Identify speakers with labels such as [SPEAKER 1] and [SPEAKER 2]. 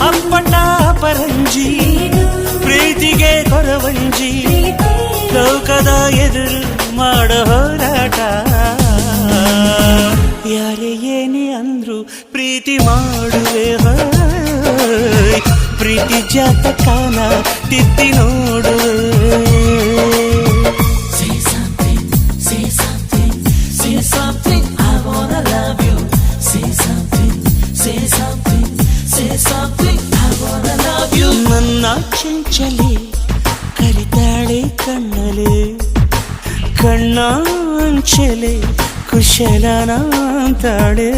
[SPEAKER 1] ಅಪ್ಪಟ ಪರಂಜಿ ಪ್ರೀತಿಗೆ ಕೊರವಂಜಿ ಲೋಕದ ಎದುರು ಮಾಡೋ ಹೋರಾಟ ಯಾರೇ ಏನೇ ಅಂದ್ರು ಪ್ರೀತಿ ಮಾಡುವೆ ಪ್ರೀತಿ ಜಾತಕನ ತಿದ್ದಿ ನೋಡುವೆ
[SPEAKER 2] Say something, say something, say something, I wanna love you. Say something, say something, say something, I wanna love you.
[SPEAKER 1] ನನ್ನ ಚಂಚಲೆ ಕರಿತಾಳೆ ಕಣ್ಣಲೆ ಕಣ್ಣಾಂಚಲೆ ಕುಶಲನಾಂತಾಳೆ